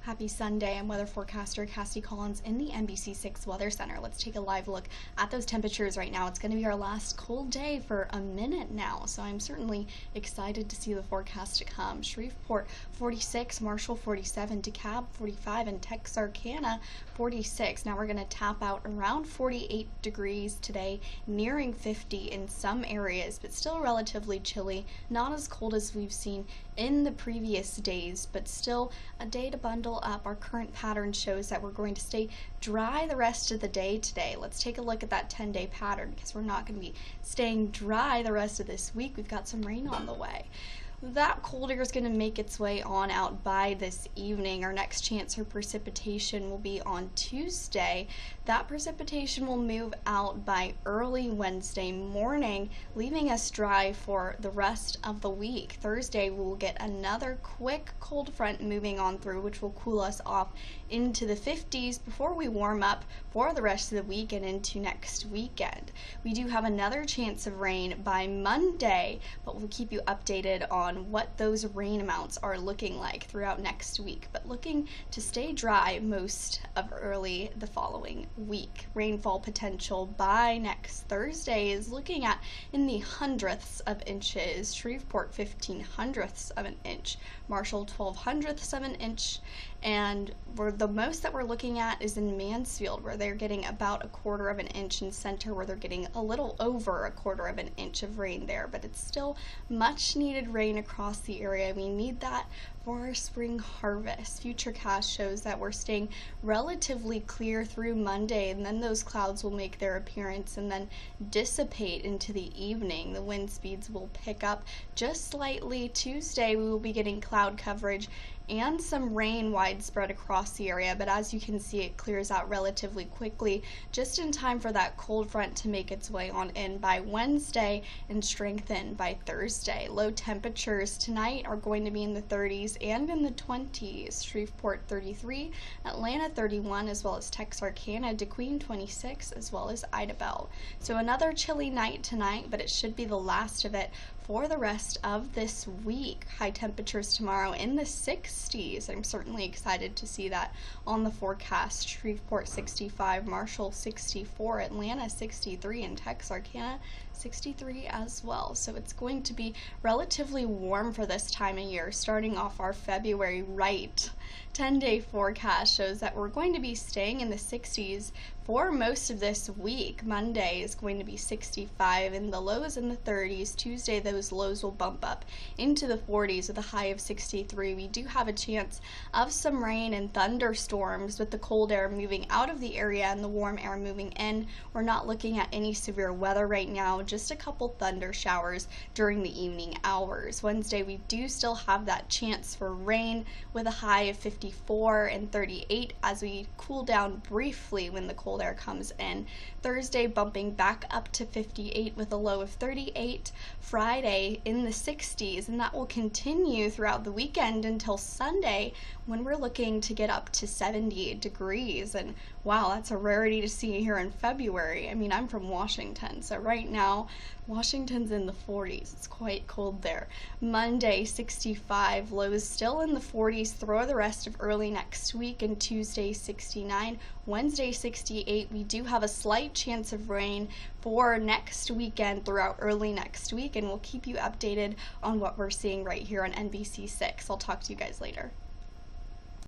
Happy Sunday. I'm weather forecaster Cassie Collins in the NBC6 Weather Center. Let's take a live look at those temperatures right now. It's going to be our last cold day for a minute now, so I'm certainly excited to see the forecast to come. Shreveport 46, Marshall 47, DeKalb 45, and Texarkana 46. Now we're going to tap out around 48 degrees today, nearing 50 in some areas, but still relatively chilly. Not as cold as we've seen in the previous days, but still a day to bundle up. Our current pattern shows that we're going to stay dry the rest of the day today. Let's take a look at that 10-day pattern because we're not going to be staying dry the rest of this week. We've got some rain on the way. That cold air is going to make its way on out by this evening. Our next chance for precipitation will be on Tuesday. That precipitation will move out by early Wednesday morning, leaving us dry for the rest of the week. Thursday, we'll get another quick cold front moving on through, which will cool us off into the 50s before we warm up for the rest of the week and into next weekend. We do have another chance of rain by Monday, but we'll keep you updated on what those rain amounts are looking like throughout next week, but looking to stay dry most of early the following week. Rainfall potential by next Thursday is looking at in the hundredths of inches. Shreveport 15/100ths of an inch, Marshall 12/100ths of an inch, and the most that we're looking at is in Mansfield, where they're getting about 1/4 of an inch, in Center, where they're getting a little over 1/4 of an inch of rain there, but it's still much needed rain across the area. We need that for our spring harvest. Futurecast shows that we're staying relatively clear through Monday, and then those clouds will make their appearance and then dissipate into the evening. The wind speeds will pick up just slightly. Tuesday, we will be getting cloud coverage and some rain widespread across the area, but as you can see, it clears out relatively quickly, just in time for that cold front to make its way on in by Wednesday and strengthen by Thursday. Low temperatures tonight are going to be in the 30s and in the 20s. Shreveport 33, Atlanta 31, as well as Texarkana, DeQueen 26, as well as Idabel. So another chilly night tonight, but it should be the last of it for the rest of this week. High temperatures tomorrow in the 60s. I'm certainly excited to see that on the forecast. Shreveport 65, Marshall 64, Atlanta 63, and Texarkana 63 as well. So it's going to be relatively warm for this time of year, starting off our February right. 10-day forecast shows that we're going to be staying in the 60s for most of this week. Monday is going to be 65 and the lows in the 30s. Tuesday, those lows will bump up into the 40s with a high of 63. We do have a chance of some rain and thunderstorms with the cold air moving out of the area and the warm air moving in. We're not looking at any severe weather right now, just a couple thunder showers during the evening hours. Wednesday, we do still have that chance for rain with a high of 54 and 38 as we cool down briefly when the cold air comes in. Thursday, bumping back up to 58 with a low of 38. Friday in the 60s, and that will continue throughout the weekend until Sunday, when we're looking to get up to 70 degrees. And wow, that's a rarity to see here in February. I mean, I'm from Washington, so right now Washington's in the 40s. It's quite cold there. Monday 65, lows still in the 40s through the rest of early next week, and Tuesday 69, Wednesday 68. We do have a slight chance of rain for next weekend throughout early next week, and we'll keep you updated on what we're seeing right here on NBC6. I'll talk to you guys later.